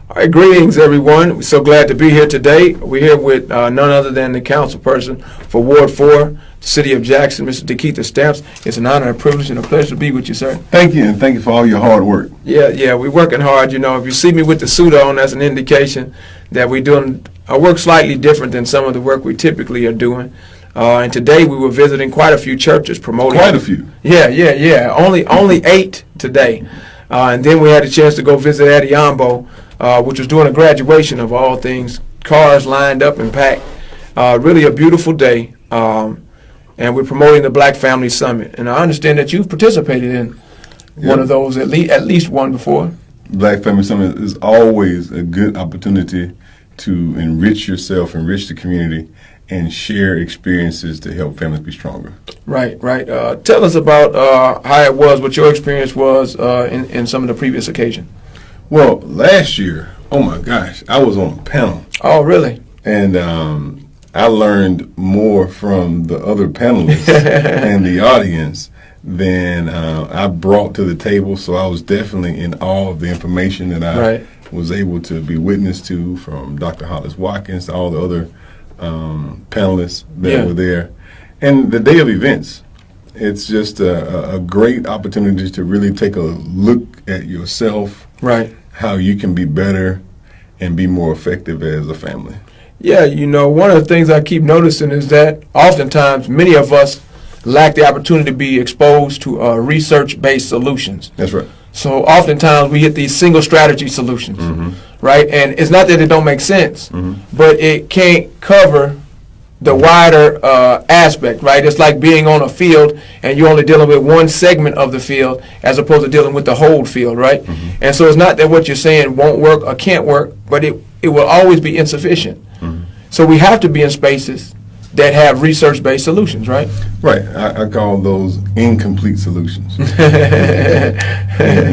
All right, greetings, everyone. We're so glad to be here today. We're here with none other than the councilperson for Ward 4, the City of Jackson, Mr. DeKeitha Stamps. It's an honor, a privilege, and a pleasure to be with you, sir. Thank you, and thank you for all your hard work. Yeah, we're working hard. You know, if you see me with the suit on, that's an indication that we're doing our work slightly different than some of the work we typically are doing. And today we were visiting quite a few churches promoting. Quite a few. Yeah. Only 8 today. And then we had a chance to go visit Adiambo, which was doing a graduation of all things, cars lined up and packed. Really a beautiful day. And we're promoting the Black Family Summit. And I understand that you've participated in one of those, at least one before. Black Family Summit is always a good opportunity to enrich yourself, enrich the community, and share experiences to help families be stronger. Right. Tell us about how it was, what your experience was in some of the previous occasions. Well, last year, oh my gosh, I was on a panel. Oh, really? And I learned more from the other panelists and the audience than I brought to the table. So I was definitely in awe of the information that I was able to be witness to, from Dr. Hollis Watkins to all the other panelists that were there. And the day of events, it's just a great opportunity to really take a look at yourself, how you can be better and be more effective as a family. Yeah, you know, one of the things I keep noticing is that oftentimes many of us lack the opportunity to be exposed to research-based solutions. That's right. So oftentimes we get these single strategy solutions, right? And it's not that it don't make sense, but it can't cover the wider aspect, right? It's like being on a field and you're only dealing with one segment of the field as opposed to dealing with the whole field, right? And so it's not that what you're saying won't work or can't work, but it will always be insufficient. So we have to be in spaces that have research-based solutions, right? Right. I call those incomplete solutions.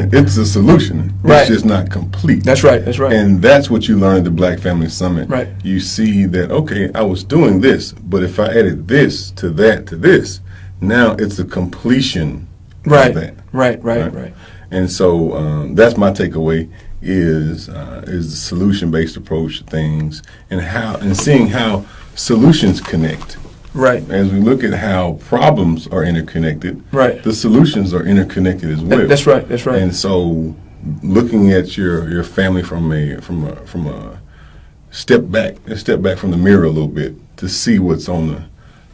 It's a solution. It's just not complete. That's right. And that's what you learn at the Black Family Summit. Right. You see that, okay, I was doing this, but if I added this to that to this, now it's a completion of that. Right. And so that's my takeaway is the solution-based approach to things, and seeing how solutions connect. Right. As we look at how problems are interconnected, the solutions are interconnected as well. That's right. And so, looking at your family from a step back from the mirror a little bit to see what's on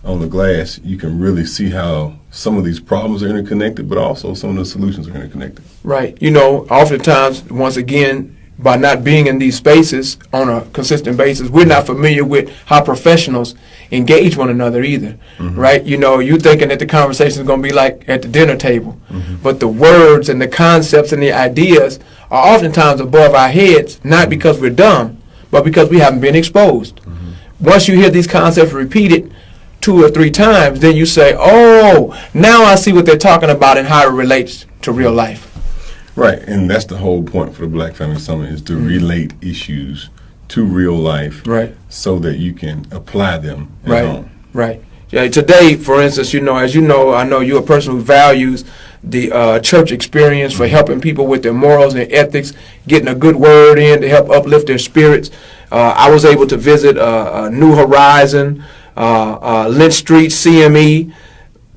the glass, you can really see how some of these problems are interconnected, but also some of the solutions are interconnected. Right. You know, oftentimes, once again, by not being in these spaces on a consistent basis, we're not familiar with how professionals engage one another either, right? You know, you're thinking that the conversation is going to be like at the dinner table, but the words and the concepts and the ideas are oftentimes above our heads, not because we're dumb, but because we haven't been exposed. Once you hear these concepts repeated 2 or 3 times, then you say, oh, now I see what they're talking about and how it relates to real life. Right, and that's the whole point for the Black Family Summit, is to relate issues to real life, so that you can apply them at home. Right. Yeah, today, for instance, you know, as you know, I know you're a person who values the church experience for helping people with their morals and ethics, getting a good word in to help uplift their spirits. I was able to visit New Horizon, Lynch Street, CME,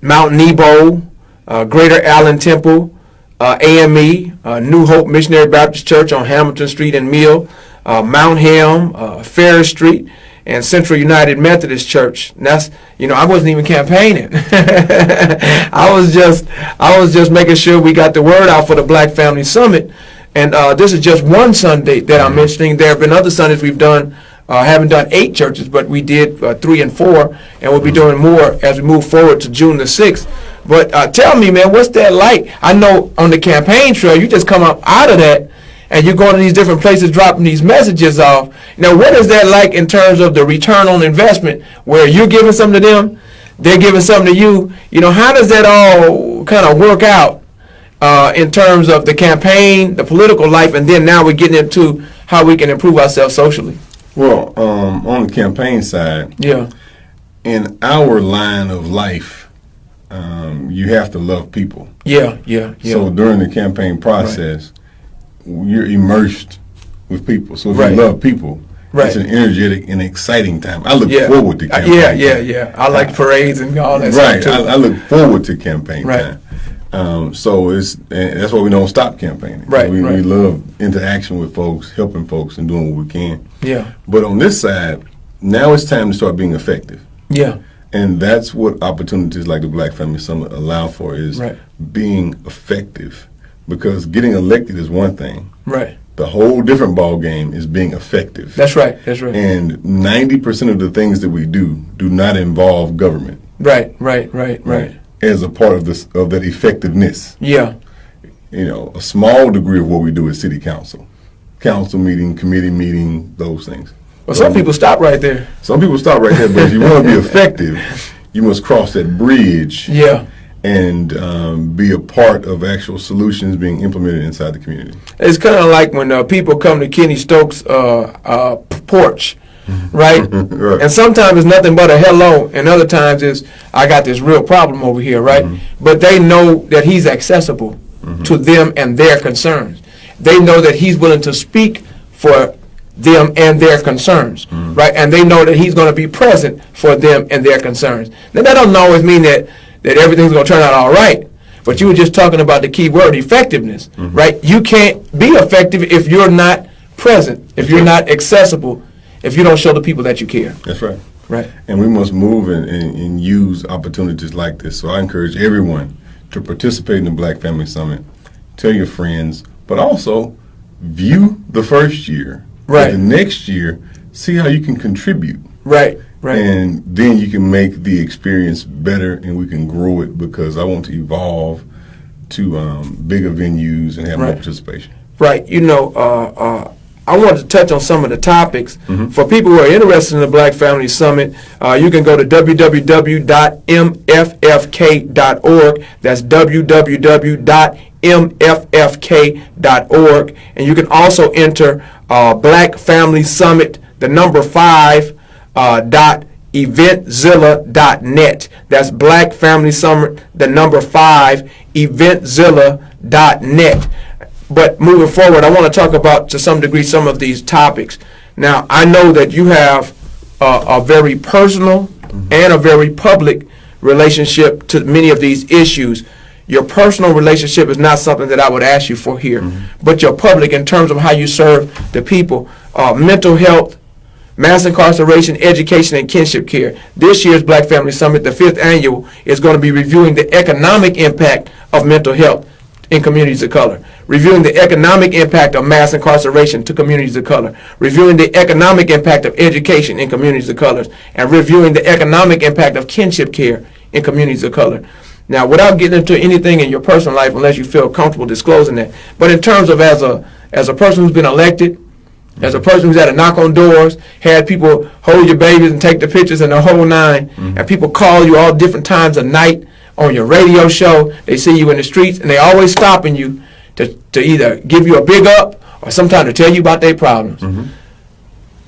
Mount Nebo, Greater Allen Temple, AME, New Hope Missionary Baptist Church on Hamilton Street and Mill, Mount Helm, Ferris Street, and Central United Methodist Church. And that's, I wasn't even campaigning. I was just making sure we got the word out for the Black Family Summit. And this is just one Sunday that I'm mentioning. There have been other Sundays we've done. Haven't done 8 churches, but we did 3 and 4, and we'll be doing more as we move forward to June the 6th. But tell me, man, what's that like? I know on the campaign trail, you just come up out of that, and you're going to these different places dropping these messages off. Now, what is that like in terms of the return on investment, where you're giving something to them, they're giving something to you? How does that all kind of work out in terms of the campaign, the political life, and then now we're getting into how we can improve ourselves socially? Well, on the campaign side, in our line of life, you have to love people. Yeah. So during the campaign process, you're immersed with people. So if you love people, it's an energetic and exciting time. I look forward to campaign time. I like parades and all that stuff too. I look forward to campaign time. So that's why we don't stop campaigning. We love interaction with folks, helping folks, and doing what we can. Yeah. But on this side, now it's time to start being effective. Yeah. And that's what opportunities like the Black Family Summit allow for, is being effective. Because getting elected is one thing. Right. The whole different ball game is being effective. That's right. And 90% of the things that we do not involve government. Right. As a part of that effectiveness. Yeah. A small degree of what we do is city council meeting, committee meeting, those things. Well, some people stop right there. But if you want to be effective, you must cross that bridge. Yeah. And be a part of actual solutions being implemented inside the community. It's kind of like when people come to Kenny Stokes' porch. Right? And sometimes it's nothing but a hello, and other times it's, I got this real problem over here, right? But they know that he's accessible to them and their concerns. They know that he's willing to speak for them and their concerns, right? And they know that he's going to be present for them and their concerns. Now, that doesn't always mean that everything's going to turn out all right, but you were just talking about the key word, effectiveness, right? You can't be effective if you're not present, if you're not accessible, if you don't show the people that you care. That's right. Right. And we must move and use opportunities like this. So I encourage everyone to participate in the Black Family Summit. Tell your friends, but also view the first year. Right. The next year, see how you can contribute. Right. And then you can make the experience better, and we can grow it, because I want to evolve to bigger venues and have more participation. Right. I wanted to touch on some of the topics. For people who are interested in the Black Family Summit, you can go to www.mffk.org. That's www.mffk.org. And you can also enter Black Family Summit, the number 5, eventzilla.net. That's Black Family Summit, the number 5, eventzilla.net. But moving forward, I want to talk about, to some degree, some of these topics. Now, I know that you have a very personal and a very public relationship to many of these issues. Your personal relationship is not something that I would ask you for here, but your public, in terms of how you serve the people, mental health, mass incarceration, education, and kinship care. This year's Black Family Summit, the 5th annual, is going to be reviewing the economic impact of mental health in communities of color, reviewing the economic impact of mass incarceration to communities of color, reviewing the economic impact of education in communities of color, and reviewing the economic impact of kinship care in communities of color. Now, without getting into anything in your personal life, unless you feel comfortable disclosing that, but in terms of as a person who's been elected, as a person who's had to knock on doors, had people hold your babies and take the pictures and the whole nine, and people call you all different times of night on your radio show, they see you in the streets, and they always stopping you to either give you a big up or sometimes to tell you about their problems.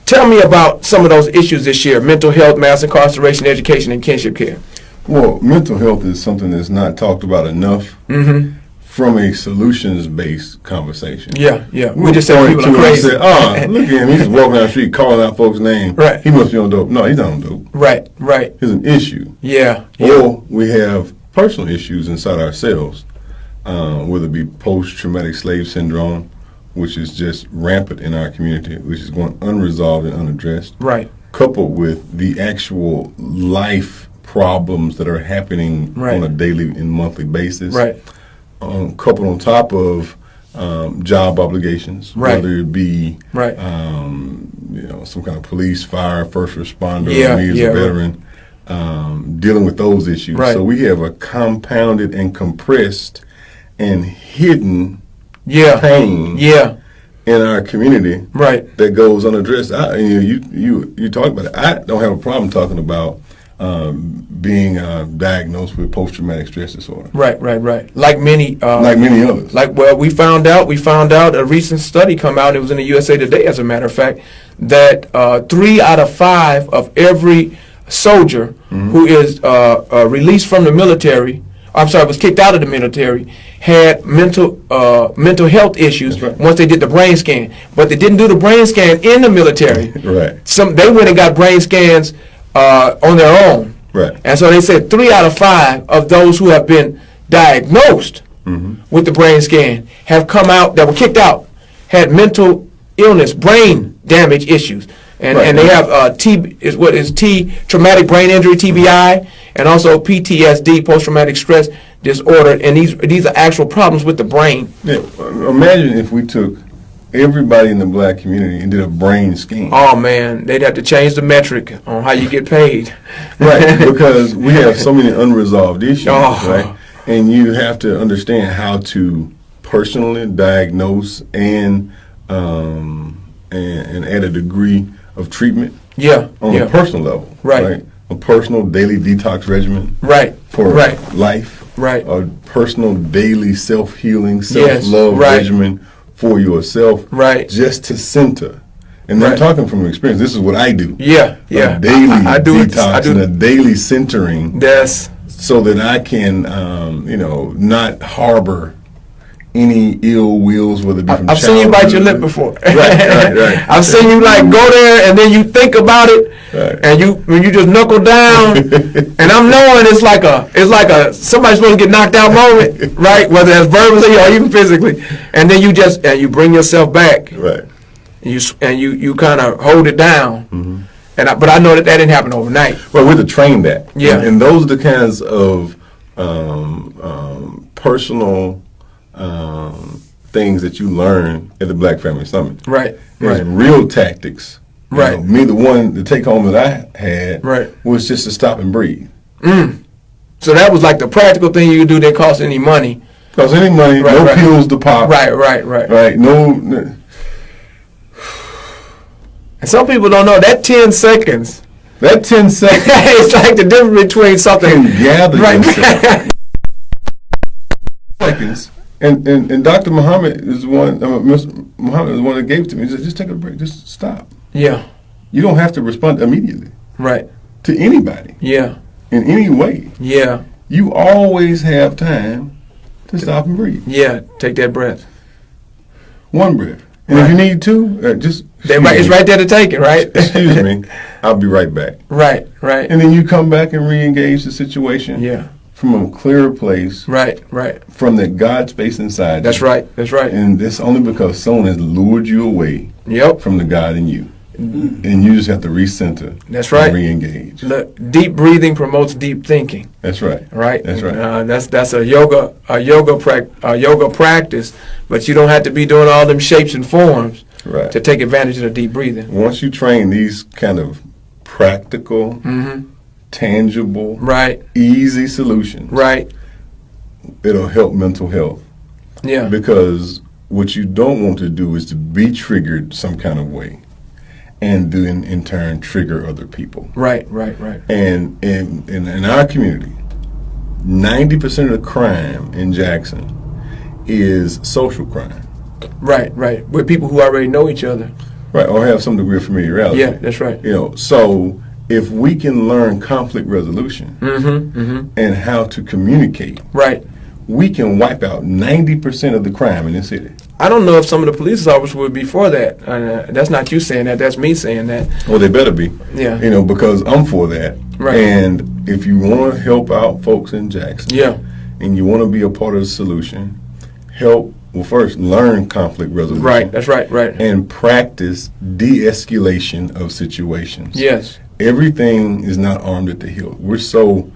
Tell me about some of those issues this year: mental health, mass incarceration, education, and kinship care. Well, mental health is something that's not talked about enough from a solutions-based conversation. Yeah. We just say people are crazy. Look at him. He's just walking down the street calling out folks' names. Right. He must be on dope. No, he's not on dope. Right. It's an issue. Yeah. Or we have personal issues inside ourselves, whether it be post-traumatic slave syndrome, which is just rampant in our community, which is going unresolved and unaddressed. Right. coupled with the actual life problems that are happening on a daily and monthly basis, coupled on top of job obligations, whether it be some kind of police, fire, first responder, or me as a veteran, dealing with those issues. So we have a compounded and compressed and hidden pain in our community that goes unaddressed. You talk about it. I don't have a problem talking about being diagnosed with post-traumatic stress disorder. Right. Like many others. We found out a recent study come out. It was in the USA Today, as a matter of fact, that 3 out of 5 of every soldier who is released from the military, was kicked out of the military, had mental health issues once they did the brain scan. But they didn't do the brain scan in the military. They went and got brain scans on their own. And so they said 3 out of 5 of those who have been diagnosed with the brain scan have come out, that were kicked out, had mental illness, brain damage issues. And they have traumatic brain injury, TBI, and also PTSD, post-traumatic stress disorder. And these are actual problems with the brain. Imagine if we took everybody in the black community and did a brain scan. Oh man, they'd have to change the metric on how you get paid. Because we have so many unresolved issues, right? And you have to understand how to personally diagnose and add a degree of treatment on a personal level. Right? A personal daily detox regimen for life. A personal daily self-healing, self-love regimen for yourself, just to center. And I'm talking from experience. This is what I do. A daily detox and a daily centering. So that I can, not harbor any ill wills, whether it be from I've seen you bite your lip before. I've seen you go there and then you think about it, and you just knuckle down, and I'm knowing it's like a somebody's supposed to get knocked out moment, right? Whether that's verbally or even physically, and then you bring yourself back, and you kind of hold it down, but I know that didn't happen overnight. Well, we have to train that, and those are the kinds of personal things that you learn at the Black Family Summit. There's real tactics. The take home that I had was just to stop and breathe. So that was like the practical thing you could do that cost any money. No pills to pop. No. And some people don't know that 10 seconds. That 10 seconds. It's like the difference between something. And gather yourself. Seconds. And Dr. Muhammad is one. Mr. Muhammad is one that gave it to me. He said, "Just take a break. Just stop." You don't have to respond immediately. To anybody. In any way. You always have time to stop and breathe. Take that breath. One breath. And if you need to, just it's right there to take it. Excuse me. I'll be right back. And then you come back and re-engage the situation. From a clearer place. From that God space inside. That's right. And that's only because someone has lured you away from the God in you. And you just have to recenter. That's right. And re-engage. Look, deep breathing promotes deep thinking. That's right. That's right. That's a yoga practice, but you don't have to be doing all them shapes and forms to take advantage of the deep breathing. Once you train these kind of practical, tangible, easy solutions, it'll help mental health. Because what you don't want to do is to be triggered some kind of way, and then in turn trigger other people. And in our community, 90% of the crime in Jackson is social crime. With people who already know each other. Or have some degree of familiarity. That's right. So if we can learn conflict resolution and how to communicate, we can wipe out 90% of the crime in this city. I don't know if some of the police officers would be for that. That's not you saying that. That's me saying that. Well, they better be. Because I'm for that. And if you want to help out folks in Jackson, and you want to be a part of the solution, help Well, first, learn conflict resolution. Right, that's right, right. And practice de-escalation of situations. Yes. Everything is not armed at the hilt. We're so,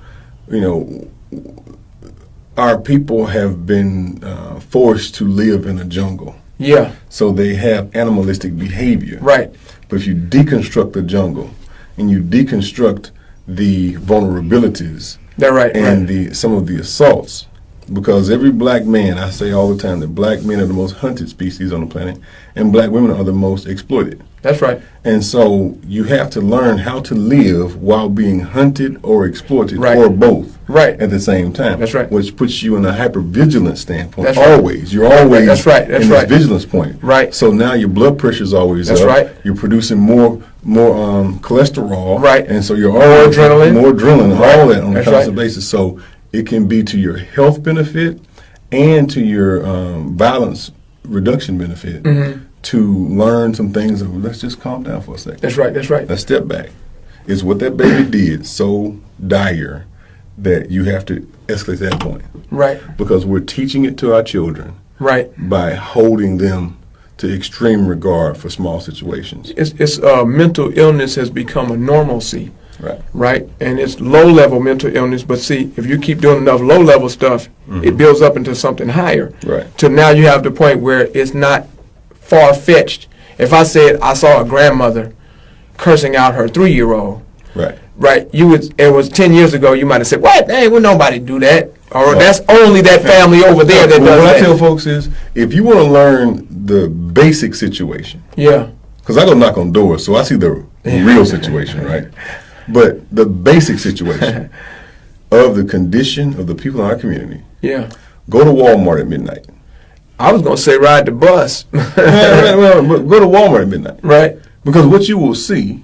our people have been forced to live in a jungle. Yeah. So they have animalistic behavior. Right. But if you deconstruct the jungle and you deconstruct the vulnerabilities That's right. and right. some of the assaults, because every black man, I say all the time that black men are the most hunted species on the planet, and black women are the most exploited. That's right. And so you have to learn how to live while being hunted or exploited, Right. or both, Right. at the same time. That's right. Which puts you in a hypervigilant standpoint. That's right. Always, you're always That's right. That's in right. this vigilance point. Right. So now your blood pressure is always That's up. right. You're producing more cholesterol. Right. And so you're More always adrenaline. more adrenaline, Right. all that on a That's constant right. basis. So it can be to your health benefit and to your violence reduction benefit to learn some things. Let's just calm down for a second. That's right. That's right. Let's step back. Is what that baby did so dire that you have to escalate that point? Right. Because we're teaching it to our children Right. by holding them to extreme regard for small situations. It's mental illness has become a normalcy. Right. Right? And it's low-level mental illness, but see, if you keep doing enough low-level stuff, it builds up into something higher. Right. So now you have the point where it's not far-fetched. If I said I saw a grandmother cursing out her 3-year-old, Right. right, it was 10 years ago, you might have said, what? Hey, would nobody do that? Or that's only that family over there that Well, does what I that. tell folks is, if you want to learn the basic situation, Yeah. because I go knock on doors, so I see the real situation, right? But the basic situation of the condition of the people in our community, Yeah. go to Walmart at midnight. I was going to say ride the bus. But go to Walmart at midnight. Right. Because what you will see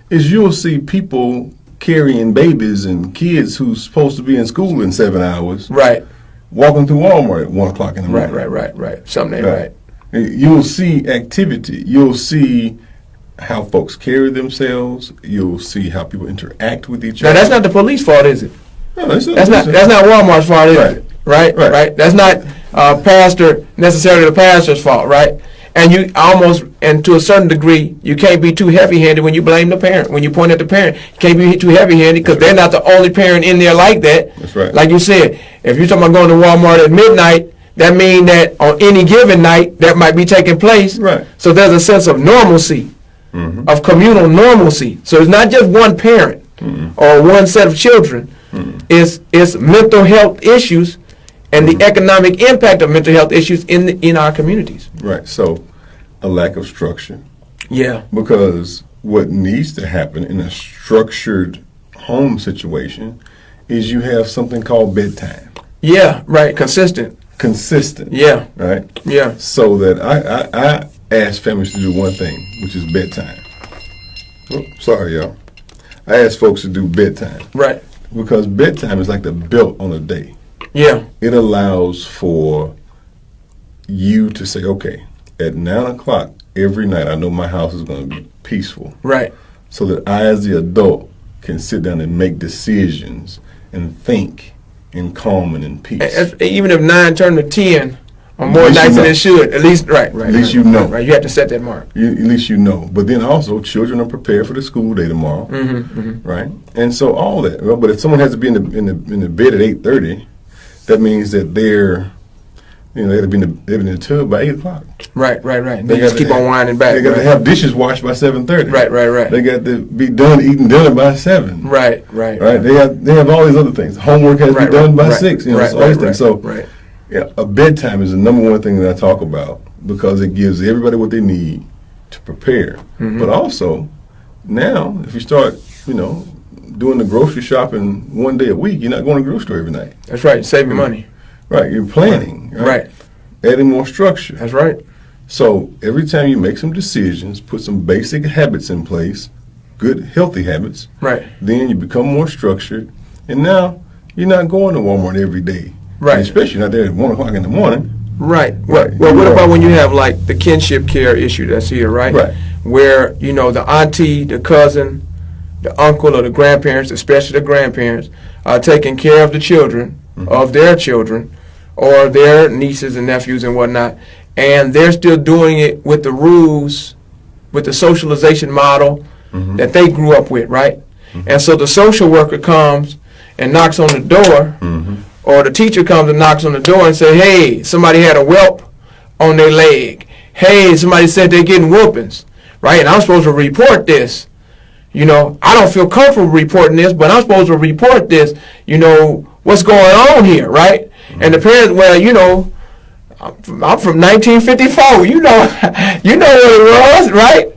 is you'll see people carrying babies and kids who's supposed to be in school in 7 hours, Right. walking through Walmart at 1 o'clock in the morning. Right. Something ain't right. You'll see activity. You'll see how folks carry themselves. You'll see how people interact with each Now other. that's not the police fault, is it? No, That's not Walmart's fault, is Right. it? Right. Right. That's not necessarily the pastor's fault, right? And to a certain degree, you can't be too heavy-handed when you blame the parent. When you point at the parent, you can't be too heavy-handed because they're not the only parent in there like that. That's right. Like you said, if you're talking about going to Walmart at midnight, that means that on any given night, that might be taking place. Right. So there's a sense of normalcy, of communal normalcy. So it's not just one parent or one set of children. It's mental health issues and the economic impact of mental health issues in our communities. Right. So, a lack of structure. Yeah. Because what needs to happen in a structured home situation is you have something called bedtime. Yeah, right. Consistent. Yeah. Right? Yeah. So that I ask families to do one thing, which is bedtime. Oh, sorry, y'all. I ask folks to do bedtime. Right. Because bedtime is like the belt on a day. Yeah. It allows for you to say, okay, at 9 o'clock every night, I know my house is going to be peaceful. Right. So that I, as the adult, can sit down and make decisions and think in calm and in peace. Even if 9 turned to 10 on more At least nights you than know. it should, at least right. At least you know. Right. You have to set that mark. At least you know. But then also, children are prepared for the school day tomorrow, right? And so all that. Well, but if someone has to be in the bed at 8:30, that means that they're, they have to be in the tub by 8 o'clock. Right. They just keep on winding back. They got right. to have dishes washed by 7:30. Right. They got to be done eating dinner by 7. Right. They have all these other things. Homework has to be done by 6. So all these things. So right. yeah, a bedtime is the number one thing that I talk about because it gives everybody what they need to prepare. But also, now if you start, doing the grocery shopping one day a week, you're not going to the grocery store every night. That's right. Saving money. Right, you're planning. Right. Adding more structure. That's right. So every time you make some decisions, put some basic habits in place, good, healthy habits, Right. then you become more structured. And now you're not going to Walmart every day. Right. And especially not there at 1 o'clock in the morning. Right. Right. Well, what about when you have like the kinship care issue that's here, right? Right. Where, the auntie, the cousin, the uncle or the grandparents, especially the grandparents, are taking care of the children, of their children, or their nieces and nephews and whatnot, and they're still doing it with the rules, with the socialization model that they grew up with, right? And so the social worker comes and knocks on the door, or the teacher comes and knocks on the door and say, hey, somebody had a whelp on their leg. Hey, somebody said they're getting whoopings, right? And I'm supposed to report this. You know, I don't feel comfortable reporting this, but I'm supposed to report this. You know, what's going on here, right? And the parents, well, you know, I'm from 1954. You know, you know what it was, right?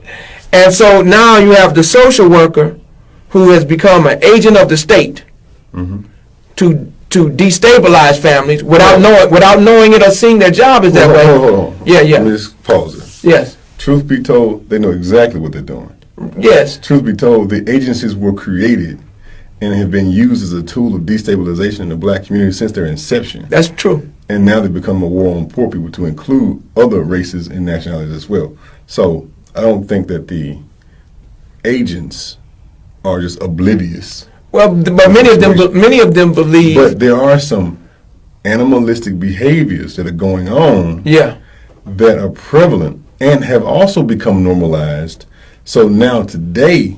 And so now you have the social worker who has become an agent of the state to destabilize families without knowing it or seeing their job is that way. Hold on. Yeah. Let me just pause it. Yes. Truth be told, they know exactly what they're doing. Yes. Truth be told, the agencies were created and have been used as a tool of destabilization in the black community since their inception. That's true. And now they've become a war on poor people to include other races and nationalities as well. So I don't think that the agents are just oblivious. Well, but many of them believe. But there are some animalistic behaviors that are going on that are prevalent and have also become normalized. So now today,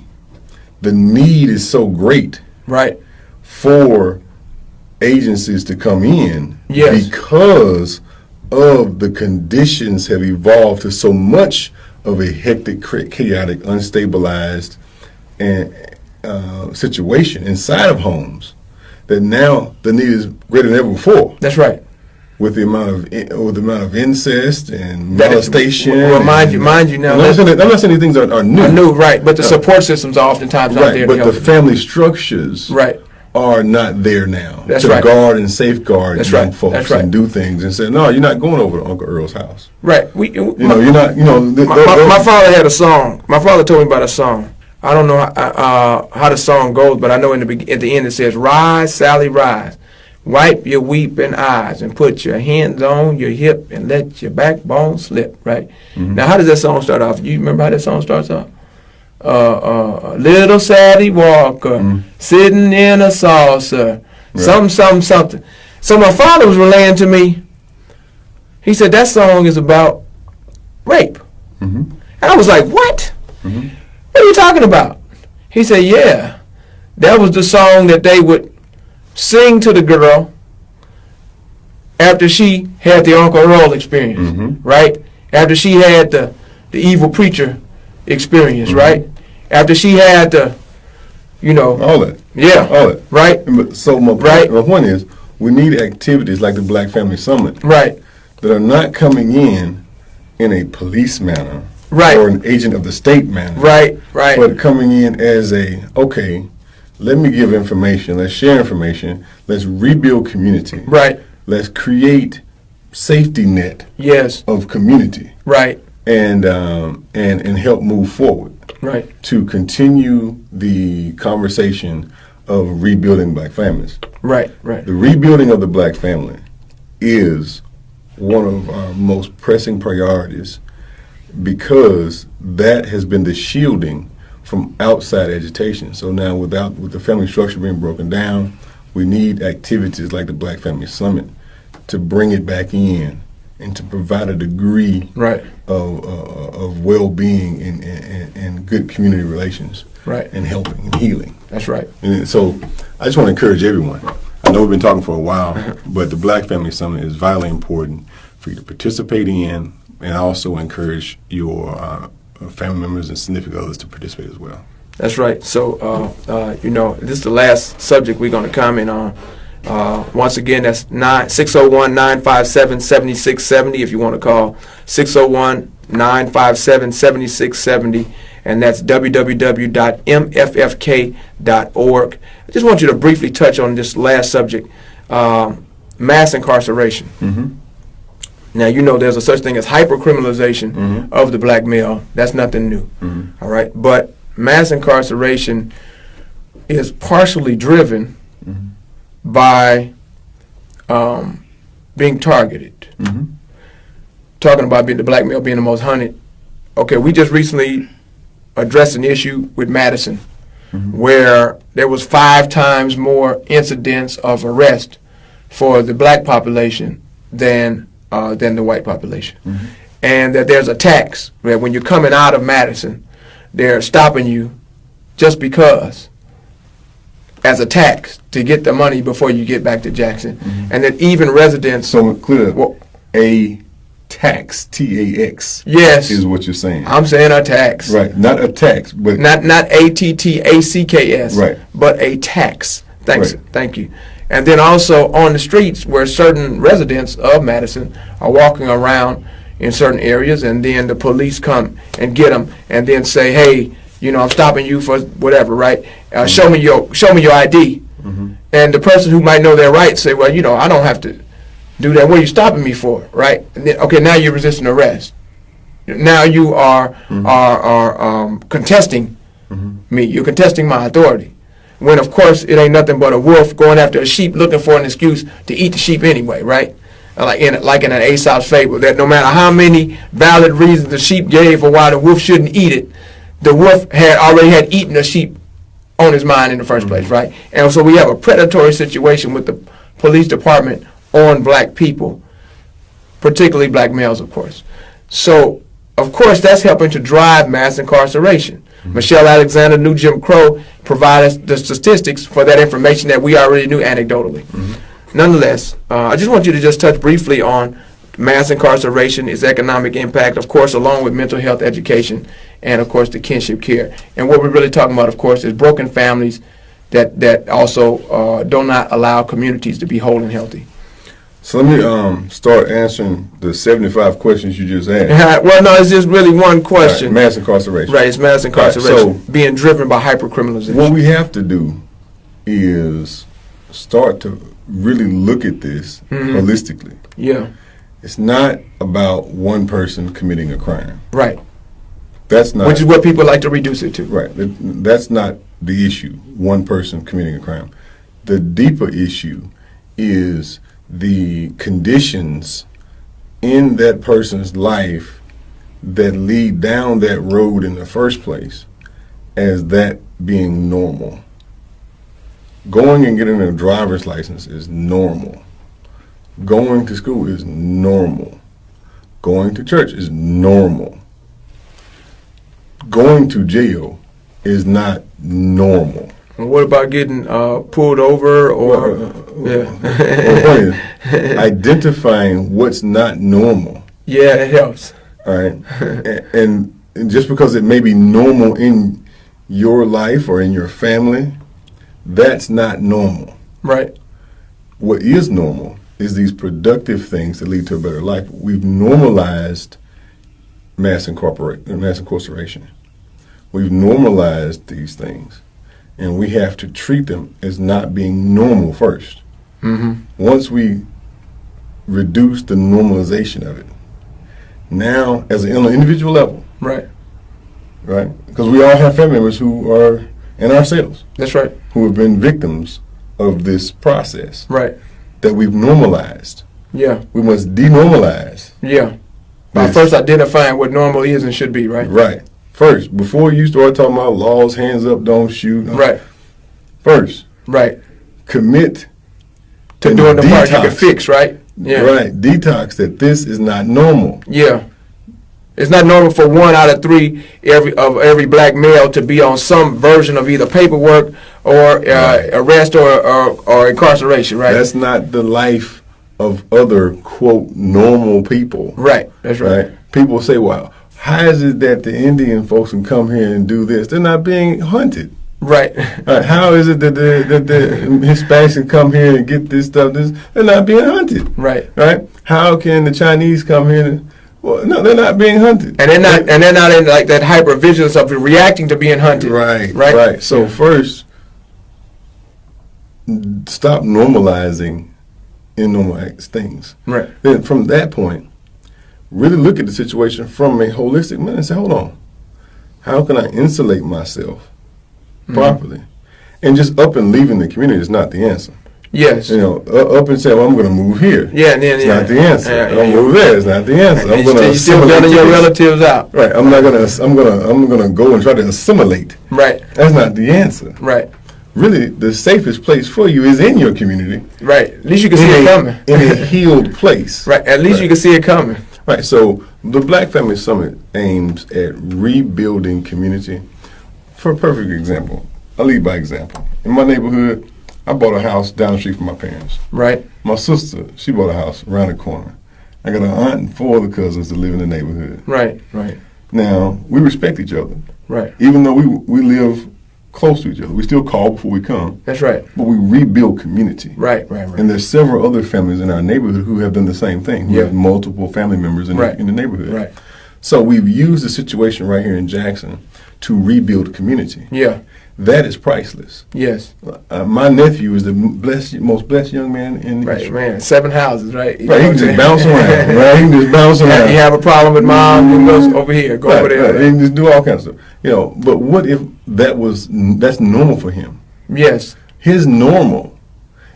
the need is so great for agencies to come in because of the conditions have evolved to so much of a hectic, chaotic, unstabilized and situation inside of homes that now the need is greater than ever before. That's right. With the amount of incest and molestation. Well, mind you now. I'm not saying these things are new. Are new, right? But the support systems are oftentimes not there. But the family structures are not there now to guard and safeguard young folks and do things and say, no, you're not going over to Uncle Earl's house. Right. You're not. My father had a song. My father told me about a song. I don't know how the song goes, but I know at the end it says, "Rise, Sally, rise. Wipe your weeping eyes and put your hands on your hip and let your backbone slip," right? Now, how does that song start off? You remember how that song starts off? Little Sally Walker sitting in a saucer, something. So my father was relaying to me, he said, that song is about rape. And I was like, what? What are you talking about? He said, yeah, that was the song that they would sing to the girl after she had the Uncle Earl experience, right? After she had the evil preacher experience, right? After she had the, all that. Yeah. All that. Right? So my point is, we need activities like the Black Family Summit. Right. That are not coming in a police manner. Right. Or an agent of the state manner. Right. But coming in as let me give information, let's share information, let's rebuild community. Right. Let's create safety net of community. Right. And help move forward. Right. To continue the conversation of rebuilding black families. Right. The rebuilding of the black family is one of our most pressing priorities because that has been the shielding from outside agitation. So now with the family structure being broken down, we need activities like the Black Family Summit to bring it back in and to provide a degree of well-being and good community relations and helping and healing. That's right. And so I just want to encourage everyone. I know we've been talking for a while, but the Black Family Summit is vitally important for you to participate in, and also encourage your family members and significant others to participate as well. That's right. So, this is the last subject we're going to comment on. Once again, that's 601-957-7670 if you want to call, 601-957-7670, and that's www.mffk.org. I just want you to briefly touch on this last subject, mass incarceration. Now, there's a such thing as hypercriminalization of the black male. That's nothing new, all right? But mass incarceration is partially driven by being targeted. Talking about the black male being the most hunted. Okay, we just recently addressed an issue with Madison where there was 5 times more incidents of arrest for the black population than the white population. And that there's a tax that when you're coming out of Madison, they're stopping you just because as a tax to get the money before you get back to Jackson. And that even residents... So clear, a tax, T-A-X, yes, is what you're saying. I'm saying a tax. Right, not a tax, but... Not A-T-T-A-C-K-S, right, but a tax. Thanks, right. Thank you. And then also on the streets where certain residents of Madison are walking around in certain areas, and then the police come and get them, and then say, "Hey, you know, I'm stopping you for whatever, right? Show me your ID." And the person who might know their rights say, "Well, you know, I don't have to do that. What are you stopping me for, right?" And then, okay, now you're resisting arrest. Now you are contesting me. You're contesting my authority. When of course it ain't nothing but a wolf going after a sheep, looking for an excuse to eat the sheep anyway, right? Like in an Aesop's fable, that no matter how many valid reasons the sheep gave for why the wolf shouldn't eat it, the wolf had already had eaten the sheep on his mind in the first place, right? And so we have a predatory situation with the police department on black people, particularly black males, of course. So, of course, that's helping to drive mass incarceration. Michelle Alexander, New Jim Crow, provided us the statistics for that information that we already knew anecdotally. Nonetheless, I just want you to just touch briefly on mass incarceration, its economic impact, of course, along with mental health education, and, of course, the kinship care. And what we're really talking about, of course, is broken families that also do not allow communities to be whole and healthy. So let me start answering the 75 questions you just asked. Well, no, it's just really one question. Right, mass incarceration. Right, it's mass incarceration, Right, so being driven by hypercriminalization. What we have to do is start to really look at this holistically. Yeah. It's not about one person committing a crime. Right. That's not. Which is what people like to reduce it to. Right. That's not the issue, one person committing a crime. The deeper issue is the conditions in that person's life that lead down that road in the first place as that being normal. Going and getting a driver's license is normal. Going to school is normal. Going to church is normal. Going to jail is not normal. What about getting pulled over or identifying what's not normal? Yeah, it helps. All right, and just because it may be normal in your life or in your family, that's not normal. Right. What is normal is these productive things that lead to a better life. We've normalized mass incarceration. We've normalized these things. And we have to treat them as not being normal first. Once we reduce the normalization of it, now as an individual level, right? Because we all have family members who are, and ourselves, that's right, who have been victims of this process, right? That we've normalized. Yeah, we must denormalize. Yeah, by first identifying what normal is and should be, right? Right. First, before you start talking about laws, hands up, don't shoot. Right. First. Right. Commit to doing the part you can fix, right? Yeah. Right. Detox that this is not normal. Yeah. It's not normal for 1 out of 3 every black male to be on some version of either paperwork or arrest or incarceration, right? That's not the life of other, quote, normal people. Right. That's right. People say, well, how is it that the Indian folks can come here and do this? They're not being hunted. Right. How is it that the Hispanics can come here and get this stuff? They're not being hunted. Right. Right. How can the Chinese come here? Well, no, they're not being hunted. And they're not in like that hypervigilance of reacting to being hunted. Right. Right. Right. So first, stop normalizing normal things. Right. Then from that point, really look at the situation from a holistic manner and say, hold on, how can I insulate myself properly? And just up and leaving the community is not the answer. Yes. You know, up and say, well, I'm going to move here. Yeah, it's not the answer. I'm going to move there. It's not the answer. I'm going to you still letting your relatives out. Right. I'm going to go and try to assimilate. Right. That's not the answer. Right. really the safest place for you is in your community. Right. At least you can see it coming. In a healed place. Right. At least you can see it coming. Right. So the Black Family Summit aims at rebuilding community. For a perfect example, I'll lead by example. In my neighborhood, I bought a house down the street from my parents. Right. My sister, she bought a house around the corner. I got an aunt and 4 other cousins that live in the neighborhood. Right. Right. Now, we respect each other. Right. Even though we live close to each other. We still call before we come. That's right. But we rebuild community. Right, right, right. And there's several other families in our neighborhood who have done the same thing, who have multiple family members in the neighborhood. Right. So we've used the situation right here in Jackson to rebuild community. Yeah. That is priceless. Yes. My nephew is the most blessed young man in the Right, man. 7 houses, right? Right, he can just bounce around. Right, he can just bounce around. You have a problem with mom, you go over here, go over there. Right. He can just do all kinds of stuff. You know, but what if that's normal for him? Yes. His normal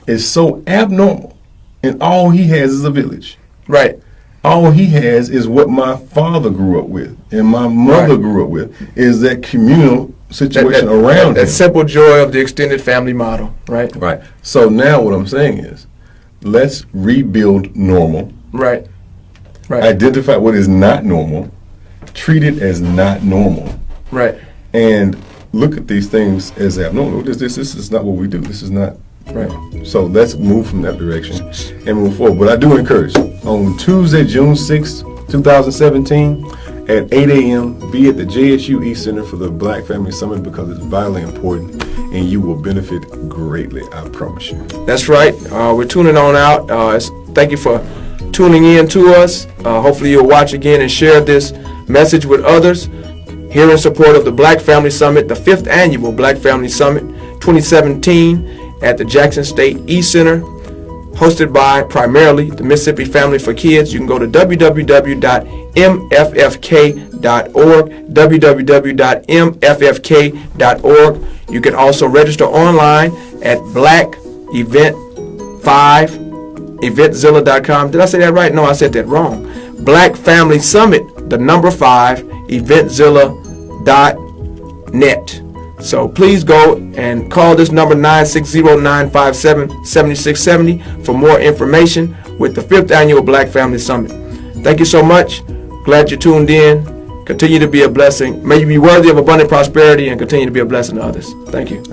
is so abnormal, and all he has is a village. Right. All he has is what my father grew up with and my mother grew up with, is that communal situation around him. That simple joy of the extended family model, right? Right. So now what I'm saying is, let's rebuild normal. Right. Right. Identify what is not normal, treat it as not normal. Right. And look at these things as abnormal. This is not what we do. This is not. Right. So let's move from that direction and move forward. But I do encourage, on Tuesday, June 6th, 2017, at 8 a.m., be at the JSU East Center for the Black Family Summit, because it's vitally important and you will benefit greatly, I promise you. That's right. We're tuning on out. Thank you for tuning in to us. Hopefully you'll watch again and share this message with others. Here in support of the Black Family Summit, the 5th Annual Black Family Summit 2017 at the Jackson State East Center, hosted by primarily the Mississippi Family for Kids. You can go to www.mffk.org, www.mffk.org. You can also register online at blackevent5eventzilla.com. Did I say that right? No, I said that wrong. Black Family Summit, the number 5, eventzilla.net. So please go and call this number 960-957-7670 for more information with the 5th Annual Black Family Summit. Thank you so much. Glad you tuned in. Continue to be a blessing. May you be worthy of abundant prosperity and continue to be a blessing to others. Thank you.